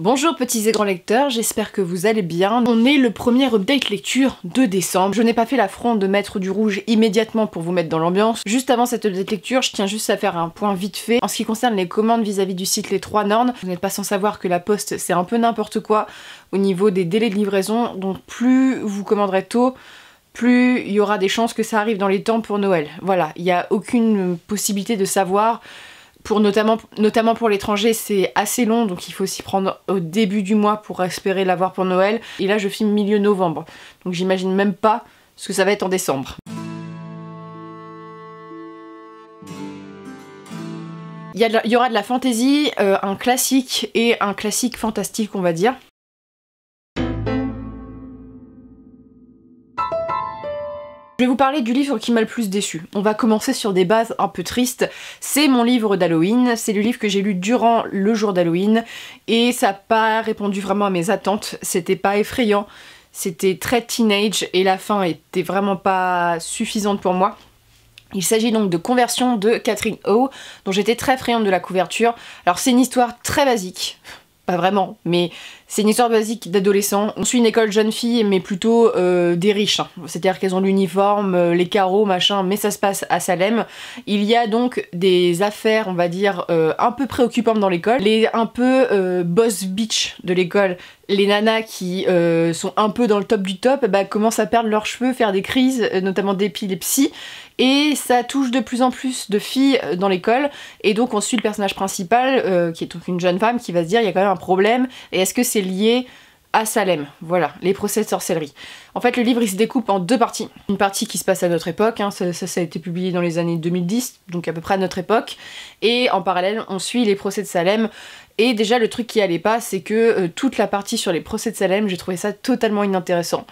Bonjour petits et grands lecteurs, j'espère que vous allez bien. On est le premier update lecture de décembre. Je n'ai pas fait l'affront de mettre du rouge immédiatement pour vous mettre dans l'ambiance. Juste avant cette update lecture, je tiens juste à faire un point vite fait. En ce qui concerne les commandes vis-à-vis du site Les Trois Nornes, vous n'êtes pas sans savoir que la poste c'est un peu n'importe quoi au niveau des délais de livraison. Donc plus vous commanderez tôt, plus il y aura des chances que ça arrive dans les temps pour Noël. Voilà, il n'y a aucune possibilité de savoir. Notamment pour l'étranger, c'est assez long, donc il faut s'y prendre au début du mois pour espérer l'avoir pour Noël. Et là, je filme milieu novembre, donc j'imagine même pas ce que ça va être en décembre. Il y aura de la fantasy, un classique et un classique fantastique, on va dire. Je vais vous parler du livre qui m'a le plus déçu. On va commencer sur des bases un peu tristes. C'est mon livre d'Halloween, c'est le livre que j'ai lu durant le jour d'Halloween et ça n'a pas répondu vraiment à mes attentes. C'était pas effrayant, c'était très teenage et la fin était vraiment pas suffisante pour moi. Il s'agit donc de Conversion de Catherine O, dont j'étais très friande de la couverture. Alors c'est une histoire très basique. Pas vraiment, mais c'est une histoire basique d'adolescent. On suit une école jeune fille, mais plutôt des riches. Hein. C'est-à-dire qu'elles ont l'uniforme, les carreaux, machin, mais ça se passe à Salem. Il y a donc des affaires, on va dire, un peu préoccupantes dans l'école. Les un peu boss bitch de l'école, les nanas qui sont un peu dans le top du top, bah, commencent à perdre leurs cheveux, faire des crises, notamment d'épilepsie. Et ça touche de plus en plus de filles dans l'école, et donc on suit le personnage principal, qui est donc une jeune femme, qui va se dire il y a quand même un problème, et est-ce que c'est lié à Salem? Voilà, les procès de sorcellerie. En fait, le livre il se découpe en deux parties. Une partie qui se passe à notre époque, hein, ça a été publié dans les années 2010, donc à peu près à notre époque, et en parallèle on suit les procès de Salem. Et déjà le truc qui allait pas, c'est que toute la partie sur les procès de Salem, j'ai trouvé ça totalement inintéressant.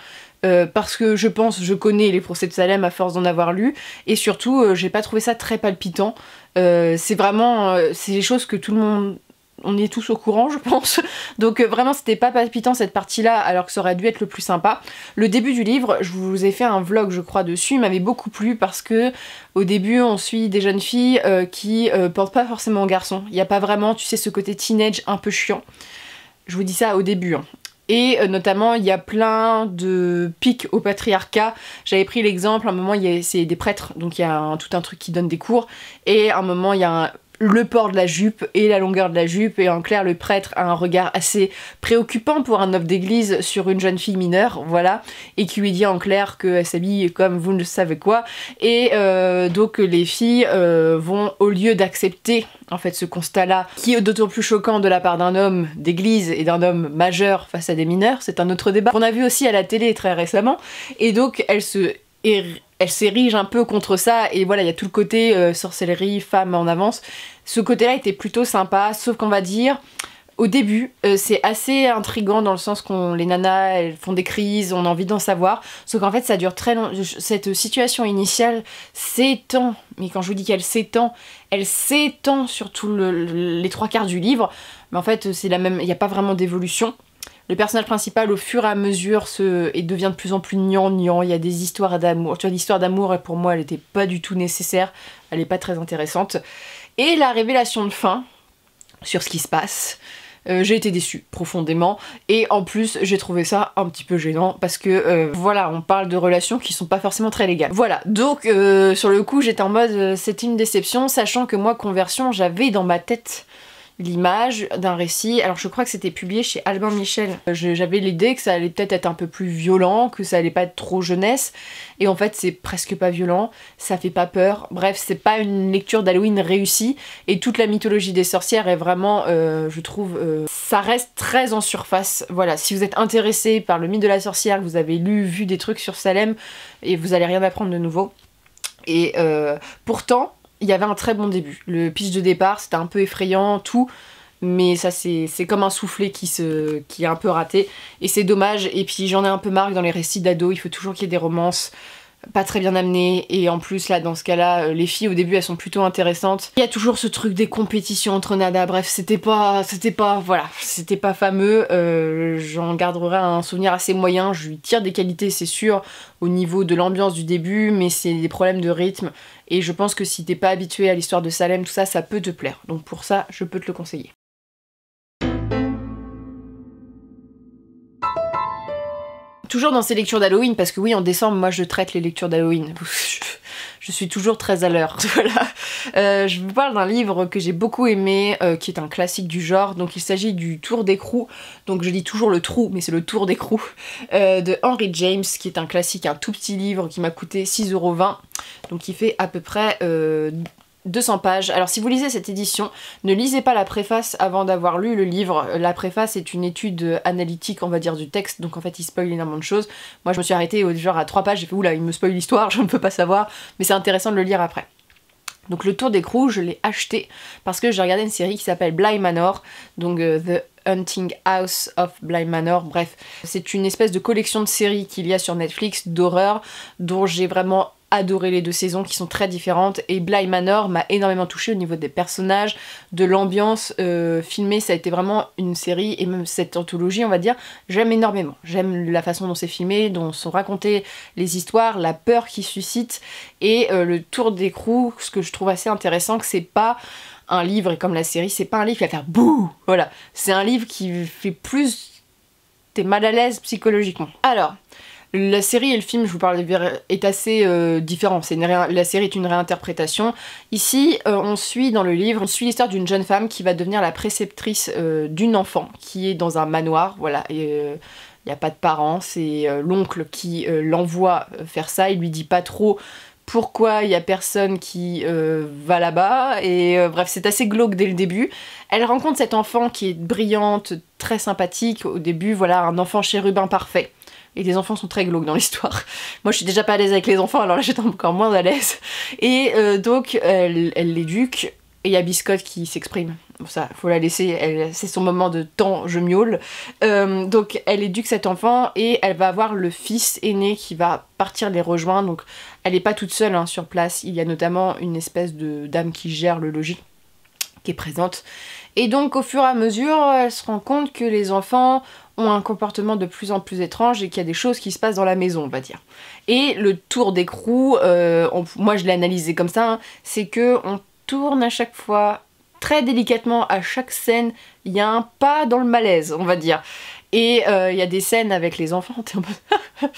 Parce que je connais les procès de Salem à force d'en avoir lu, et surtout j'ai pas trouvé ça très palpitant. C'est vraiment, c'est des choses que tout le monde, on est tous au courant je pense, donc vraiment c'était pas palpitant cette partie là alors que ça aurait dû être le plus sympa. Le début du livre, je vous ai fait un vlog je crois dessus, il m'avait beaucoup plu parce que au début on suit des jeunes filles qui portent pas forcément garçons, il y a pas vraiment, tu sais, ce côté teenage un peu chiant. Je vous dis ça au début, hein. Et notamment il y a plein de pics au patriarcat. J'avais pris l'exemple, à un moment c'est des prêtres, donc il y a tout un truc qui donne des cours, et à un moment il y a le port de la jupe et la longueur de la jupe, et en clair le prêtre a un regard assez préoccupant pour un homme d'église sur une jeune fille mineure, voilà, et qui lui dit en clair qu'elle s'habille comme vous ne savez quoi, et donc les filles vont, au lieu d'accepter en fait ce constat-là, qui est d'autant plus choquant de la part d'un homme d'église et d'un homme majeur face à des mineurs, c'est un autre débat, qu'on a vu aussi à la télé très récemment, et donc elle s'érige un peu contre ça, et voilà, il y a tout le côté sorcellerie, femme en avance. Ce côté-là était plutôt sympa, sauf qu'on va dire, au début, c'est assez intriguant dans le sens qu'on les nanas, elles font des crises, on a envie d'en savoir, sauf qu'en fait ça dure très longtemps. Cette situation initiale s'étend, mais quand je vous dis qu'elle s'étend sur tout les trois quarts du livre, mais en fait c'est la même, il n'y a pas vraiment d'évolution. Le personnage principal, au fur et à mesure, devient de plus en plus gnangnan. Il y a des histoires d'amour. Tu vois, l'histoire d'amour, pour moi, elle n'était pas du tout nécessaire. Elle n'est pas très intéressante. Et la révélation de fin, sur ce qui se passe, j'ai été déçue, profondément. Et en plus, j'ai trouvé ça un petit peu gênant, parce que, voilà, on parle de relations qui sont pas forcément très légales. Voilà, donc, sur le coup, j'étais en mode, c'était une déception, sachant que moi, Conversion, j'avais dans ma tête l'image d'un récit, alors je crois que c'était publié chez Albin Michel. J'avais l'idée que ça allait peut-être être un peu plus violent, que ça allait pas être trop jeunesse, et en fait c'est presque pas violent, ça fait pas peur, bref c'est pas une lecture d'Halloween réussie, et toute la mythologie des sorcières est vraiment, je trouve, ça reste très en surface. Voilà, si vous êtes intéressé par le mythe de la sorcière, que vous avez vu des trucs sur Salem, et vous allez rien apprendre de nouveau, et pourtant, il y avait un très bon début. Le pitch de départ, c'était un peu effrayant, tout, mais ça c'est comme un soufflet qui est un peu raté, et c'est dommage. Et puis j'en ai un peu marre dans les récits d'ados, il faut toujours qu'il y ait des romances pas très bien amenées, et en plus là dans ce cas là les filles au début elles sont plutôt intéressantes. Il y a toujours ce truc des compétitions entre nanas, bref c'était pas fameux, j'en garderai un souvenir assez moyen. Je lui tire des qualités c'est sûr au niveau de l'ambiance du début, mais c'est des problèmes de rythme, et je pense que si t'es pas habitué à l'histoire de Salem, tout ça, ça peut te plaire, donc pour ça je peux te le conseiller. Toujours dans ces lectures d'Halloween, parce que oui, en décembre, moi je traite les lectures d'Halloween. Je suis toujours très à l'heure, voilà. Je vous parle d'un livre que j'ai beaucoup aimé, qui est un classique du genre. Donc il s'agit du Tour d'écrou, donc je dis toujours le trou, mais c'est le Tour d'écrou, de Henry James, qui est un classique, un tout petit livre qui m'a coûté 6,20 €, donc il fait à peu près 200 pages. Alors si vous lisez cette édition, ne lisez pas la préface avant d'avoir lu le livre. La préface est une étude analytique, on va dire, du texte, donc en fait il spoil énormément de choses. Moi je me suis arrêtée genre à 3 pages, j'ai fait oula, il me spoil l'histoire, je ne peux pas savoir, mais c'est intéressant de le lire après. Donc le Tour d'écrou, je l'ai acheté parce que j'ai regardé une série qui s'appelle Bly Manor, donc The Hunting House of Bly Manor, bref. C'est une espèce de collection de séries qu'il y a sur Netflix d'horreur, dont j'ai vraiment adoré les 2 saisons qui sont très différentes, et Bly Manor m'a énormément touchée au niveau des personnages, de l'ambiance filmée. Ça a été vraiment une série, et même cette anthologie on va dire, j'aime énormément. J'aime la façon dont c'est filmé, dont sont racontées les histoires, la peur qui suscite, et le Tour d'écrou, ce que je trouve assez intéressant, que c'est pas un livre, et comme la série, c'est pas un livre qui va faire bouh, voilà, c'est un livre qui fait plus, t'es mal à l'aise psychologiquement. Alors, la série et le film, je vous parle, est assez différent. La série est une réinterprétation. Ici, on suit dans le livre, on suit l'histoire d'une jeune femme qui va devenir la préceptrice d'une enfant qui est dans un manoir, voilà, et il n'y a pas de parents, c'est l'oncle qui l'envoie faire ça, il lui dit pas trop pourquoi il y a personne qui va là-bas, et bref, c'est assez glauque dès le début. Elle rencontre cette enfant qui est brillante, très sympathique au début, voilà, un enfant chérubin parfait. Et les enfants sont très glauques dans l'histoire. Moi je suis déjà pas à l'aise avec les enfants, alors là j'étais encore moins à l'aise. Et donc elle l'éduque, et il y a Biscotte qui s'exprime. Bon, ça, faut la laisser, c'est son moment de temps, je miaule. Donc elle éduque cet enfant, et elle va avoir le fils aîné qui va partir les rejoindre. Donc elle est pas toute seule hein, sur place, il y a notamment une espèce de dame qui gère le logis, qui est présente. Et donc au fur et à mesure, elle se rend compte que les enfants ont un comportement de plus en plus étrange, et qu'il y a des choses qui se passent dans la maison, on va dire. Et le Tour d'écrou, moi je l'ai analysé comme ça, hein, c'est que on tourne à chaque fois, très délicatement, à chaque scène, il y a un pas dans le malaise, on va dire. Et il y a des scènes avec les enfants, t'es en mode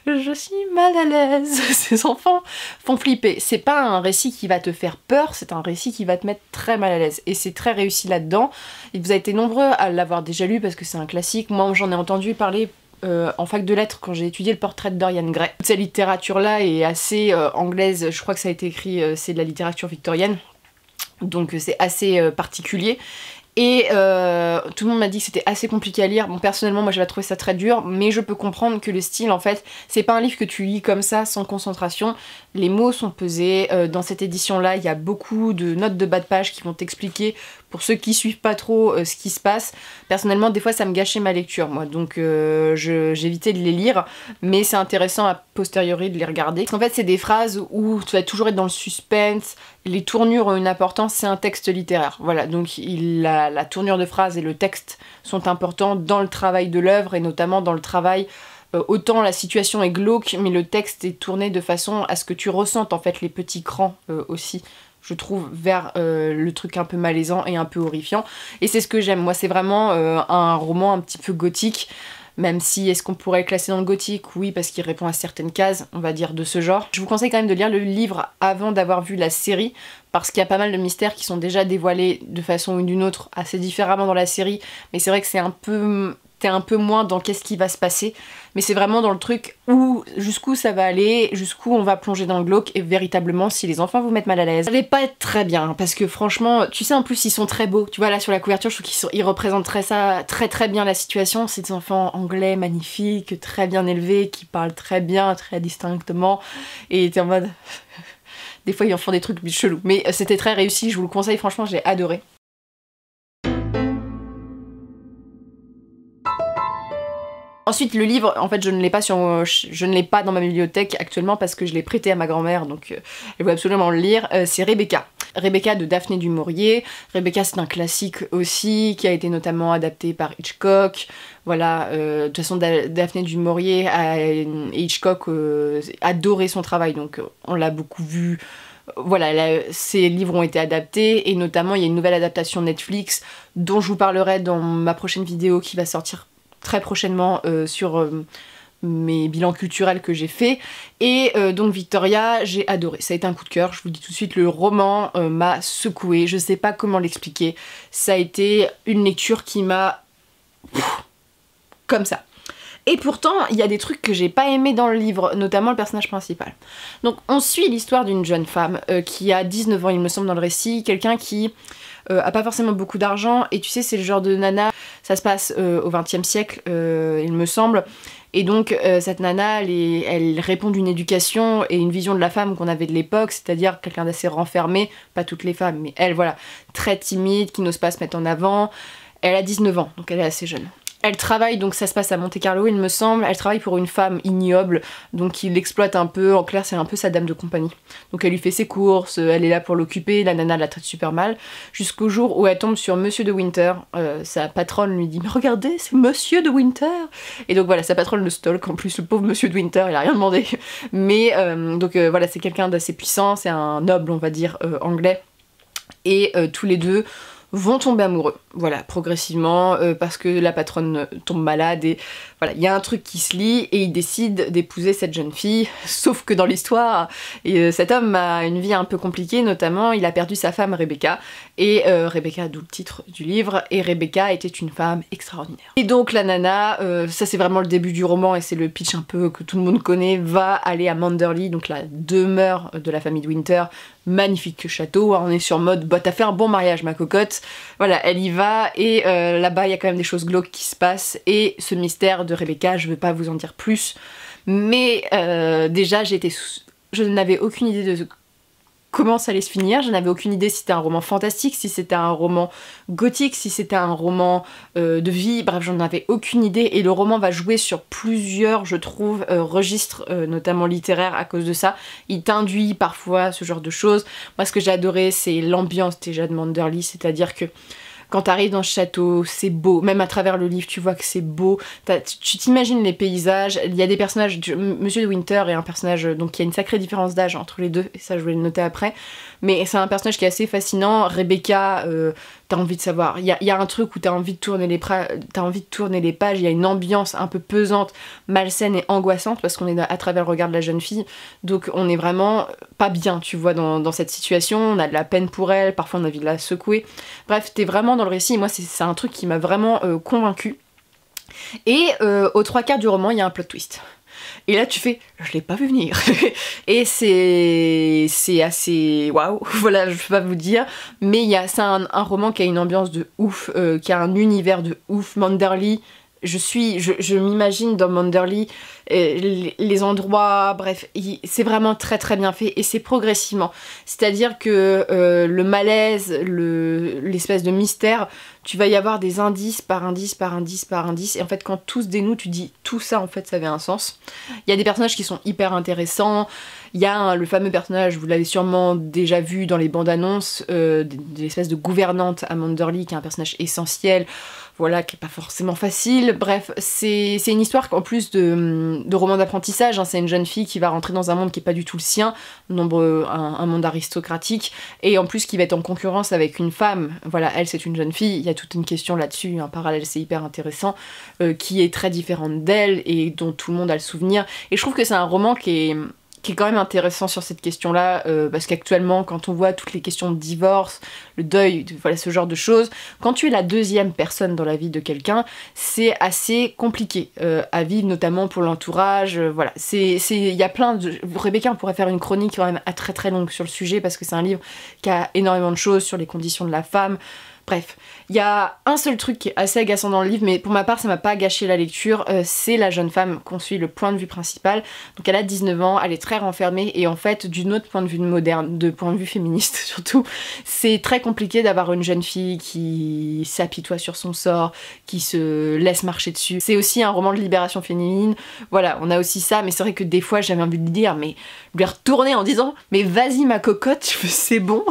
je suis mal à l'aise, ces enfants font flipper. C'est pas un récit qui va te faire peur, c'est un récit qui va te mettre très mal à l'aise, et c'est très réussi là-dedans. Et vous avez été nombreux à l'avoir déjà lu parce que c'est un classique. Moi j'en ai entendu parler en fac de lettres quand j'ai étudié le portrait de Dorian Gray. Toute cette littérature là est assez anglaise, je crois que ça a été écrit, c'est de la littérature victorienne, donc c'est assez particulier. Et tout le monde m'a dit que c'était assez compliqué à lire. Bon, personnellement, moi j'avais trouvé ça très dur, mais je peux comprendre que le style, en fait, c'est pas un livre que tu lis comme ça, sans concentration. Les mots sont pesés. Dans cette édition-là, il y a beaucoup de notes de bas de page qui vont t'expliquer, pour ceux qui suivent pas trop, ce qui se passe. Personnellement, des fois, ça me gâchait ma lecture, moi, donc j'évitais de les lire, mais c'est intéressant a posteriori de les regarder. En fait, c'est des phrases où tu vas toujours être dans le suspense, les tournures ont une importance, c'est un texte littéraire. Voilà, donc la tournure de phrase et le texte sont importants dans le travail de l'œuvre, et notamment dans le travail, autant la situation est glauque, mais le texte est tourné de façon à ce que tu ressentes en fait les petits crans aussi, je trouve, vers le truc un peu malaisant et un peu horrifiant. Et c'est ce que j'aime, moi c'est vraiment un roman un petit peu gothique, même si, est-ce qu'on pourrait le classer dans le gothique? Oui, parce qu'il répond à certaines cases, on va dire, de ce genre. Je vous conseille quand même de lire le livre avant d'avoir vu la série, parce qu'il y a pas mal de mystères qui sont déjà dévoilés de façon ou d'une autre, assez différemment dans la série, mais c'est vrai que c'est un peu... t'es un peu moins dans qu'est-ce qui va se passer, mais c'est vraiment dans le truc où, jusqu'où ça va aller, jusqu'où on va plonger dans le glauque, et véritablement, si les enfants vous mettent mal à l'aise, ça va pas être très bien, parce que franchement, tu sais, en plus, ils sont très beaux, tu vois, là, sur la couverture, je trouve qu'ils représentent très bien la situation. C'est des enfants anglais magnifiques, très bien élevés, qui parlent très bien, très distinctement, et t'es en mode... Des fois, ils en font des trucs chelous, mais c'était très réussi, je vous le conseille, franchement, j'ai adoré. Ensuite, le livre, en fait, je ne l'ai pas dans ma bibliothèque actuellement parce que je l'ai prêté à ma grand-mère, donc elle veut absolument le lire. C'est Rebecca. Rebecca de Daphné du Maurier. Rebecca, c'est un classique aussi, qui a été notamment adapté par Hitchcock. Voilà, de toute façon, Daphné du Maurier et Hitchcock adoraient son travail, donc on l'a beaucoup vu. Voilà, ces livres ont été adaptés, et notamment, il y a une nouvelle adaptation Netflix, dont je vous parlerai dans ma prochaine vidéo qui va sortir très prochainement sur mes bilans culturels que j'ai fait. Et donc Victoria, j'ai adoré. Ça a été un coup de cœur, je vous dis tout de suite, le roman m'a secoué. Je sais pas comment l'expliquer. Ça a été une lecture qui m'a... comme ça. Et pourtant, il y a des trucs que j'ai pas aimé dans le livre, notamment le personnage principal. Donc on suit l'histoire d'une jeune femme qui a 19 ans, il me semble, dans le récit, quelqu'un qui a pas forcément beaucoup d'argent, et tu sais, c'est le genre de nana, ça se passe au XXe siècle, il me semble, et donc cette nana, elle répond d'une éducation et une vision de la femme qu'on avait de l'époque, c'est-à-dire quelqu'un d'assez renfermé, pas toutes les femmes, mais elle, voilà, très timide, qui n'ose pas se mettre en avant. Elle a 19 ans, donc elle est assez jeune. Elle travaille, donc ça se passe à Monte-Carlo il me semble, elle travaille pour une femme ignoble, donc qui l'exploite un peu, en clair c'est un peu sa dame de compagnie. Donc elle lui fait ses courses, elle est là pour l'occuper, la nana la traite super mal, jusqu'au jour où elle tombe sur Monsieur de Winter, sa patronne lui dit « Mais regardez, c'est Monsieur de Winter !» Et donc voilà, sa patronne le stalk, en plus le pauvre Monsieur de Winter, il a rien demandé. Mais donc voilà, c'est quelqu'un d'assez puissant, c'est un noble on va dire anglais, et tous les deux vont tomber amoureux, voilà, progressivement, parce que la patronne tombe malade et voilà, il y a un truc qui se lie et il décide d'épouser cette jeune fille, sauf que dans l'histoire, cet homme a une vie un peu compliquée, notamment il a perdu sa femme Rebecca, et Rebecca, d'où le titre du livre, et Rebecca était une femme extraordinaire. Et donc la nana, ça c'est vraiment le début du roman et c'est le pitch un peu que tout le monde connaît, va aller à Manderley, donc la demeure de la famille de Winter, magnifique château, on est sur mode bah t'as fait un bon mariage ma cocotte, voilà, elle y va et là-bas il y a quand même des choses glauques qui se passent et ce mystère de Rebecca, je veux pas vous en dire plus, mais déjà je n'avais aucune idée de comment ça allait se finir, je n'avais aucune idée si c'était un roman fantastique, si c'était un roman gothique, si c'était un roman de vie, bref j'en avais aucune idée et le roman va jouer sur plusieurs, je trouve, registres, notamment littéraires à cause de ça. Il t'induit parfois ce genre de choses. Moi ce que j'ai adoré c'est l'ambiance déjà de Manderley, c'est-à-dire que quand t'arrives dans ce château, c'est beau, même à travers le livre tu vois que c'est beau, tu t'imagines les paysages, il y a des personnages, Monsieur de Winter est un personnage, donc il y a une sacrée différence d'âge entre les deux, et ça je vais le noter après, mais c'est un personnage qui est assez fascinant. Rebecca, t'as envie de savoir, il y a un truc où t'as envie de tourner les pages, il y a une ambiance un peu pesante, malsaine et angoissante, parce qu'on est à travers le regard de la jeune fille, donc on est vraiment pas bien, tu vois, dans cette situation, on a de la peine pour elle, parfois on a envie de la secouer, bref, t'es vraiment dans le récit, et moi c'est un truc qui m'a vraiment convaincue. Et aux 3/4 du roman, il y a un plot twist. Et là tu fais, je l'ai pas vu venir. Et c'est assez waouh, voilà, je peux pas vous dire, mais c'est un roman qui a une ambiance de ouf, qui a un univers de ouf. Manderley, je m'imagine dans Manderley, les endroits, bref, c'est vraiment très très bien fait et c'est progressivement. C'est-à-dire que le malaise, l'espèce de mystère, tu vas y avoir des indices par indice par indice par indice et en fait quand tout se dénoue, tu dis tout ça en fait ça avait un sens. Il y a des personnages qui sont hyper intéressants. Il y a le fameux personnage, vous l'avez sûrement déjà vu dans les bandes annonces, de l'espèce de gouvernante à Manderley qui est un personnage essentiel. Voilà, qui est pas forcément facile. Bref, c'est une histoire en plus de roman d'apprentissage, hein. C'est une jeune fille qui va rentrer dans un monde qui est pas du tout le sien, un monde aristocratique, et en plus qui va être en concurrence avec une femme. Voilà, elle c'est une jeune fille, il y a toute une question là-dessus, un parallèle c'est hyper intéressant, qui est très différente d'elle et dont tout le monde a le souvenir. Et je trouve que c'est un roman qui est quand même intéressant sur cette question-là, parce qu'actuellement, quand on voit toutes les questions de divorce, le deuil, voilà ce genre de choses, quand tu es la deuxième personne dans la vie de quelqu'un, c'est assez compliqué à vivre, notamment pour l'entourage, voilà. Il y a plein de... Rebecca, on pourrait faire une chronique quand même très très longue sur le sujet, parce que c'est un livre qui a énormément de choses sur les conditions de la femme. Bref, il y a un seul truc qui est assez agaçant dans le livre, mais pour ma part ça m'a pas gâché la lecture, c'est la jeune femme qu'on suit, le point de vue principal. Donc elle a 19 ans, elle est très renfermée et en fait d'une autre point de vue moderne, de point de vue féministe surtout, c'est très compliqué d'avoir une jeune fille qui s'apitoie sur son sort, qui se laisse marcher dessus. C'est aussi un roman de libération féminine, voilà, on a aussi ça, mais c'est vrai que des fois j'avais envie de lui dire, mais lui retourner en disant mais vas-y ma cocotte, c'est bon,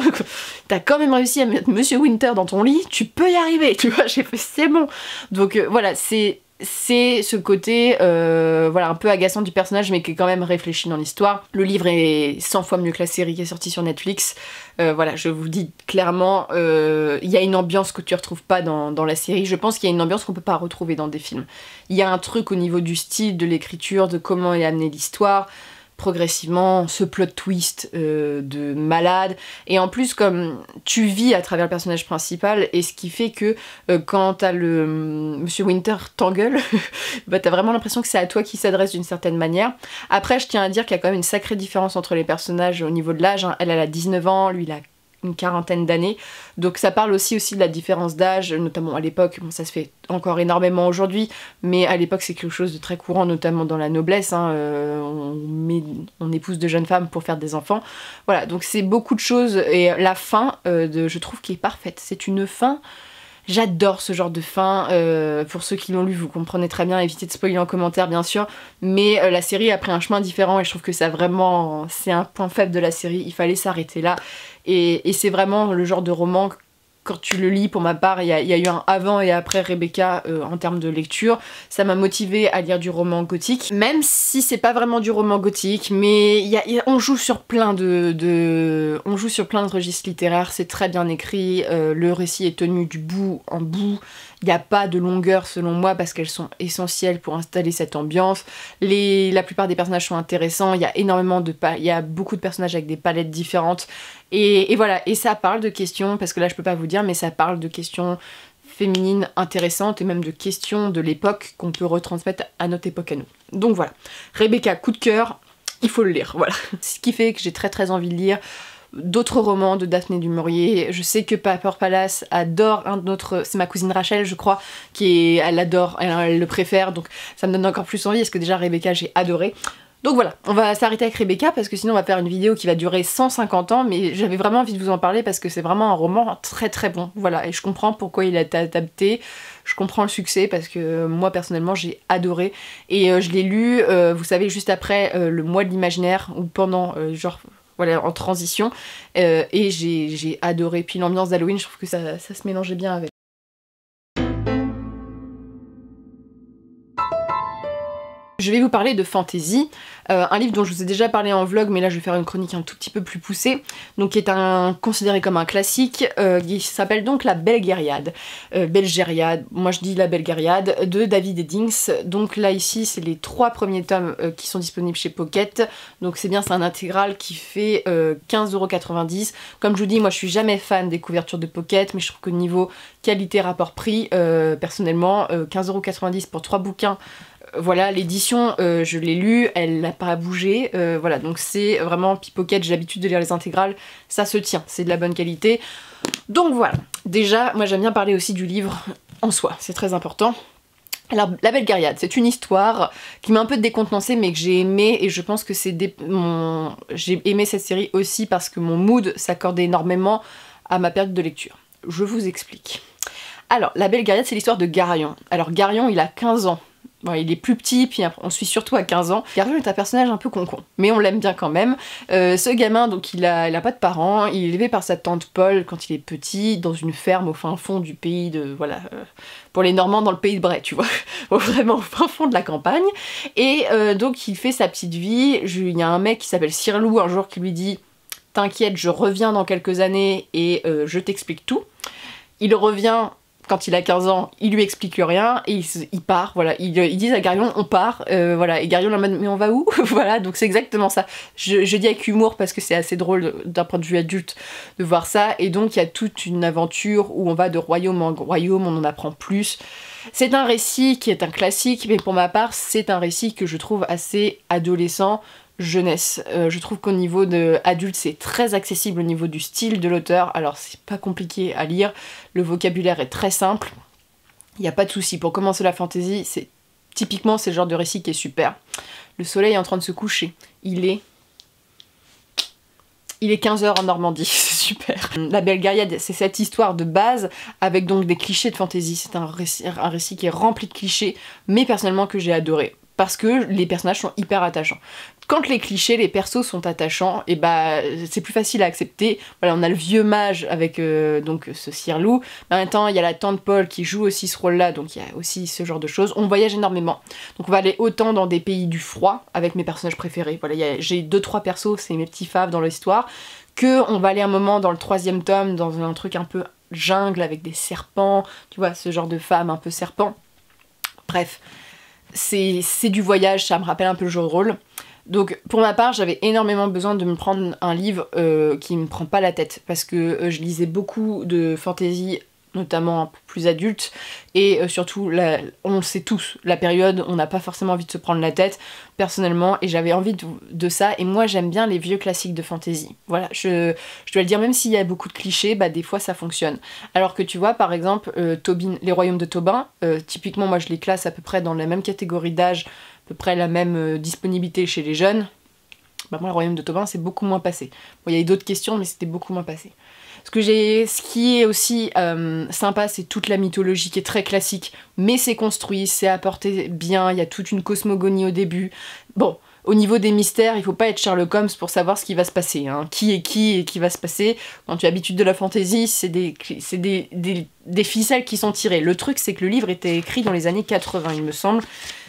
t'as quand même réussi à mettre Monsieur Winter dans ton lit, tu peux y arriver, tu vois, j'ai fait c'est bon. Donc voilà, c'est c'est ce côté voilà, un peu agaçant du personnage mais qui est quand même réfléchi dans l'histoire. Le livre est 100 fois mieux que la série qui est sortie sur Netflix. Voilà, je vous dis clairement, il y a une ambiance que tu retrouves pas dans la série. Je pense qu'il y a une ambiance qu'on peut pas retrouver dans des films. Il y a un truc au niveau du style, de l'écriture, de comment est amenée l'histoire. Progressivement, ce plot twist de malade, et en plus comme tu vis à travers le personnage principal, et ce qui fait que quand t'as le Monsieur Winter t'engueule, bah t'as vraiment l'impression que c'est à toi qui s'adresse d'une certaine manière. Après je tiens à dire qu'il y a quand même une sacrée différence entre les personnages au niveau de l'âge, hein. Elle a 19 ans, lui il a une quarantaine d'années, donc ça parle aussi de la différence d'âge, notamment à l'époque. Bon, ça se fait encore énormément aujourd'hui, mais à l'époque c'est quelque chose de très courant, notamment dans la noblesse, hein. On épouse de jeunes femmes pour faire des enfants, voilà, donc c'est beaucoup de choses, et la fin, je trouve qu'elle est parfaite, c'est une fin. J'adore ce genre de fin, pour ceux qui l'ont lu vous comprenez très bien, évitez de spoiler en commentaire bien sûr, mais la série a pris un chemin différent et je trouve que ça vraiment, c'est un point faible de la série, il fallait s'arrêter là, et c'est vraiment le genre de roman, quand tu le lis, pour ma part, il y a eu un avant et après Rebecca en termes de lecture, ça m'a motivée à lire du roman gothique, même si c'est pas vraiment du roman gothique, mais on joue sur plein on joue sur plein de registres littéraires, c'est très bien écrit, le récit est tenu du bout en bout, il n'y a pas de longueur selon moi parce qu'elles sont essentielles pour installer cette ambiance, la plupart des personnages sont intéressants, il y a beaucoup de personnages avec des palettes différentes, et voilà, et ça parle de questions, parce que là je peux pas vous dire, mais ça parle de questions féminines intéressantes et même de questions de l'époque qu'on peut retransmettre à notre époque à nous. Donc voilà, Rebecca, coup de cœur, il faut le lire, voilà. Ce qui fait que j'ai très envie de lire d'autres romans de Daphné du Maurier. Je sais que Piper Palace adore un autre, c'est ma cousine Rachel je crois, elle adore, elle le préfère, donc ça me donne encore plus envie, parce que déjà Rebecca j'ai adoré. Donc voilà, on va s'arrêter avec Rebecca parce que sinon on va faire une vidéo qui va durer 150 ans, mais j'avais vraiment envie de vous en parler parce que c'est vraiment un roman très bon, voilà, et je comprends pourquoi il a été adapté, je comprends le succès parce que moi personnellement j'ai adoré, et je l'ai lu, vous savez, juste après le mois de l'imaginaire, ou pendant, genre, voilà, en transition, et j'ai adoré, puis l'ambiance d'Halloween, je trouve que ça se mélangeait bien avec. Je vais vous parler de fantasy, un livre dont je vous ai déjà parlé en vlog, mais là je vais faire une chronique un tout petit peu plus poussée, donc qui est considéré comme un classique, qui s'appelle donc La Belgériade. Belgériade, moi je dis La Belgériade, de David Eddings. Donc là ici c'est les 3 premiers tomes qui sont disponibles chez Pocket, donc c'est bien, c'est un intégral qui fait 15,90 €. Comme je vous dis, moi je suis jamais fan des couvertures de Pocket, mais je trouve qu'au niveau qualité rapport prix, personnellement 15,90 € pour 3 bouquins. Voilà, l'édition, je l'ai lue, elle n'a pas bougé, voilà, donc c'est vraiment Pipocket, j'ai l'habitude de lire les intégrales, ça se tient, c'est de la bonne qualité. Donc voilà, déjà, moi j'aime bien parler aussi du livre en soi, c'est très important. Alors, La Belgériade, c'est une histoire qui m'a un peu décontenancée, mais que j'ai aimée, et je pense que j'ai aimé cette série aussi parce que mon mood s'accordait énormément à ma période de lecture. Je vous explique. Alors, La Belgériade, c'est l'histoire de Garion. Alors, Garion, il a 15 ans. Bon, il est plus petit, puis on suit surtout à 15 ans. Garion est un personnage un peu concon, mais on l'aime bien quand même. Ce gamin, donc il a pas de parents, il est élevé par sa tante Paul quand il est petit, dans une ferme au fin fond du pays de... voilà, pour les Normands dans le pays de Bray, tu vois, vraiment au fin fond de la campagne. Et donc il fait sa petite vie, il y a un mec qui s'appelle Sirlou un jour qui lui dit « T'inquiète, je reviens dans quelques années et je t'explique tout ». Il revient... Quand il a 15 ans, il lui explique rien et il part, voilà, ils disent à Garion on part, voilà, et Garion en mode mais on va où? Voilà, donc c'est exactement ça. Je dis avec humour parce que c'est assez drôle d'un point de vue adulte de voir ça, et donc il y a toute une aventure où on va de royaume en royaume, on en apprend plus. C'est un récit qui est un classique, mais pour ma part c'est un récit que je trouve assez adolescent, jeunesse. Je trouve qu'au niveau de adulte c'est très accessible au niveau du style de l'auteur, alors c'est pas compliqué à lire, le vocabulaire est très simple, il n'y a pas de souci. Pour commencer la fantasy, typiquement c'est le genre de récit qui est super. Le soleil est en train de se coucher, il est 15 h en Normandie, c'est super. La Belgériade, c'est cette histoire de base avec donc des clichés de fantasy, c'est un récit qui est rempli de clichés, mais personnellement que j'ai adoré. parce que les personnages sont hyper attachants. Quand les clichés, les persos sont attachants, et bah c'est plus facile à accepter. Voilà, on a le vieux mage avec donc ce Sir-Loup, mais en même temps il y a la tante Paul qui joue aussi ce rôle-là, donc il y a aussi ce genre de choses. On voyage énormément, donc on va aller autant dans des pays du froid avec mes personnages préférés. Voilà, j'ai 2-3 persos, c'est mes petits faves dans l'histoire, que on va aller un moment dans le 3e tome dans un truc un peu jungle avec des serpents, tu vois, ce genre de femme un peu serpent. Bref, c'est du voyage, ça me rappelle un peu le jeu de rôle. Donc pour ma part, j'avais énormément besoin de me prendre un livre qui me prend pas la tête, parce que je lisais beaucoup de fantasy, notamment un peu plus adulte, et surtout, on le sait tous, la période, on n'a pas forcément envie de se prendre la tête, personnellement, et j'avais envie de ça, et moi j'aime bien les vieux classiques de fantasy. Voilà, je dois le dire, même s'il y a beaucoup de clichés, bah des fois ça fonctionne. Alors que tu vois, par exemple, Tobin, les Royaumes de Tobin, typiquement moi je les classe à peu près dans la même catégorie d'âge, à peu près la même disponibilité chez les jeunes. Bah moi le Royaume de Tobin c'est beaucoup moins passé. Bon, il y a eu d'autres questions, mais c'était beaucoup moins passé. Ce qui est aussi sympa, c'est toute la mythologie qui est très classique, mais c'est construit, c'est apporté bien, il y a toute une cosmogonie au début. Bon, au niveau des mystères, il faut pas être Sherlock Holmes pour savoir ce qui va se passer, hein. Qui est qui et qui va se passer. Quand tu as l'habitude de la fantasy, c'est des ficelles qui sont tirées. Le truc, c'est que le livre était écrit dans les années 80, il me semble.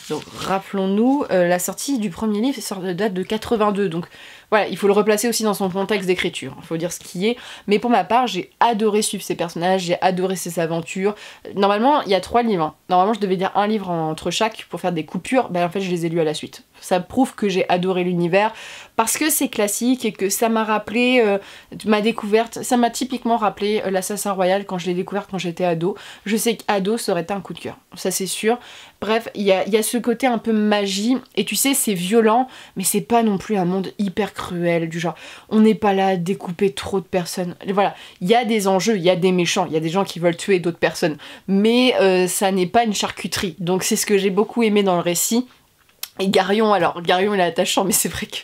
Donc rappelons-nous, la sortie du premier livre date de 82, donc voilà, il faut le replacer aussi dans son contexte d'écriture, il faut dire ce qui est. Mais pour ma part, j'ai adoré suivre ces personnages, j'ai adoré ces aventures. Normalement, il y a 3 livres, hein. Normalement, je devais lire un livre entre chaque pour faire des coupures, ben en fait, je les ai lus à la suite. Ça prouve que j'ai adoré l'univers, parce que c'est classique et que ça m'a rappelé ma découverte. Ça m'a typiquement rappelé l'Assassin Royal quand je l'ai découvert quand j'étais ado. Je sais qu'ado, ça aurait été un coup de cœur, ça c'est sûr. Bref, il y a ce côté un peu magie, et tu sais, c'est violent, mais c'est pas non plus un monde hyper cruel, du genre, on n'est pas là à découper trop de personnes. Et voilà, il y a des enjeux, il y a des méchants, il y a des gens qui veulent tuer d'autres personnes, mais ça n'est pas une charcuterie. Donc c'est ce que j'ai beaucoup aimé dans le récit. Et Garion, alors Garion il est attachant, mais c'est vrai que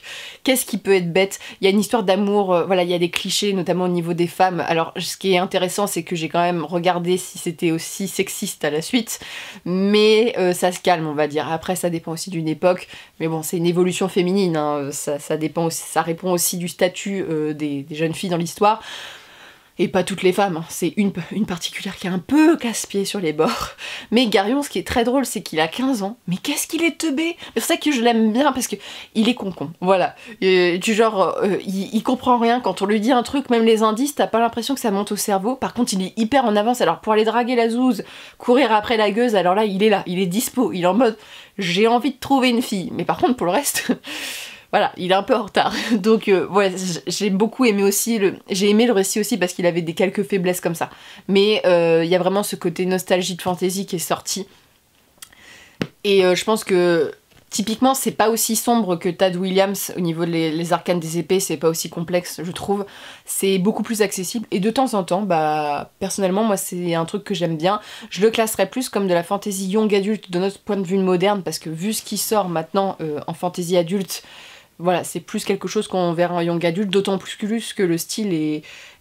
qu'est-ce qui peut être bête? Il y a une histoire d'amour, voilà, il y a des clichés, notamment au niveau des femmes. Alors ce qui est intéressant, c'est que j'ai quand même regardé si c'était aussi sexiste à la suite, mais ça se calme, on va dire. Après, ça dépend aussi d'une époque, mais bon, c'est une évolution féminine, hein. Ça dépend aussi, ça répond aussi du statut des jeunes filles dans l'histoire. Et pas toutes les femmes, hein. C'est une particulière qui est un peu casse-pied sur les bords. Mais Garion, ce qui est très drôle, c'est qu'il a 15 ans. Mais qu'est-ce qu'il est teubé! C'est pour ça que je l'aime bien, parce que il est con-con. Voilà. Du genre, il comprend rien. Quand on lui dit un truc, même les indices, t'as pas l'impression que ça monte au cerveau. Par contre, il est hyper en avance. Alors pour aller draguer la zouze, courir après la gueuse, alors là, il est dispo. Il est en mode, j'ai envie de trouver une fille. Mais par contre, pour le reste... Voilà, il est un peu en retard. Donc ouais, j'ai beaucoup aimé aussi j'ai aimé le récit aussi parce qu'il avait quelques faiblesses comme ça. Mais il y a vraiment ce côté nostalgie de fantasy qui est sorti. Et je pense que typiquement c'est pas aussi sombre que Tad Williams au niveau les arcanes des épées, c'est pas aussi complexe, je trouve. C'est beaucoup plus accessible et de temps en temps, bah personnellement moi c'est un truc que j'aime bien. Je le classerais plus comme de la fantasy young adulte de notre point de vue moderne, parce que vu ce qui sort maintenant en fantasy adulte, voilà, c'est plus quelque chose qu'on verra en young adulte, d'autant plus que le style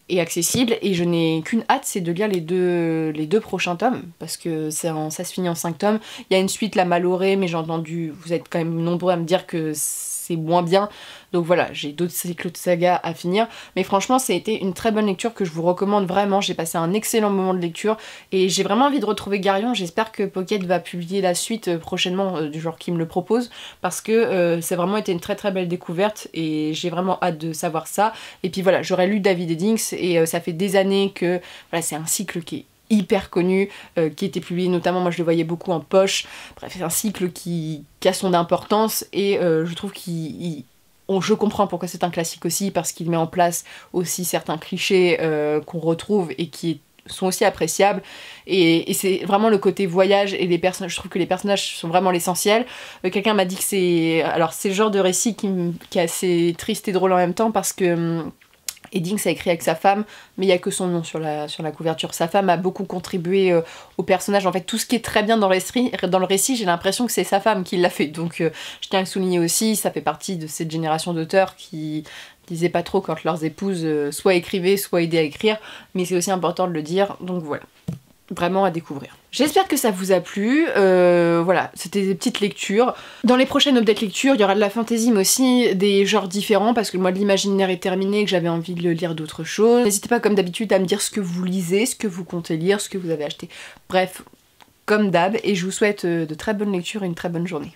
est accessible, et je n'ai qu'une hâte, c'est de lire les deux prochains tomes, parce que ça se finit en 5 tomes. Il y a une suite, La Malorée, mais j'ai entendu, vous êtes quand même nombreux à me dire que c'est moins bien, donc voilà, j'ai d'autres cycles de saga à finir, mais franchement ça a été une très bonne lecture que je vous recommande vraiment. J'ai passé un excellent moment de lecture, et j'ai vraiment envie de retrouver Garion. J'espère que Pocket va publier la suite prochainement, du genre qu'il me le propose, parce que ça a vraiment été une très très belle découverte, et j'ai vraiment hâte de savoir ça. Et puis voilà, j'aurais lu David Eddings, et ça fait des années que voilà, c'est un cycle qui est hyper connu, qui était publié notamment, moi je le voyais beaucoup en poche. Bref, c'est un cycle qui a son importance, et je trouve je comprends pourquoi c'est un classique aussi, parce qu'il met en place aussi certains clichés qu'on retrouve et qui sont aussi appréciables, et c'est vraiment le côté voyage, et les personnages, je trouve que les personnages sont vraiment l'essentiel. Quelqu'un m'a dit que c'est le genre de récit qui est assez triste et drôle en même temps, parce que Eddings a écrit avec sa femme, mais il n'y a que son nom sur la couverture. Sa femme a beaucoup contribué au personnage. En fait, tout ce qui est très bien dans le récit, j'ai l'impression que c'est sa femme qui l'a fait. Donc je tiens à le souligner aussi, ça fait partie de cette génération d'auteurs qui disaient pas trop quand leurs épouses soit écrivaient, soit aidaient à écrire, mais c'est aussi important de le dire, donc voilà. vraiment à découvrir. J'espère que ça vous a plu, voilà, c'était des petites lectures. Dans les prochaines updates lectures, il y aura de la fantasy mais aussi des genres différents parce que moi l'imaginaire est terminé et que j'avais envie de lire d'autres choses. N'hésitez pas comme d'habitude à me dire ce que vous lisez, ce que vous comptez lire, ce que vous avez acheté. Bref, comme d'hab, et je vous souhaite de très bonnes lectures et une très bonne journée.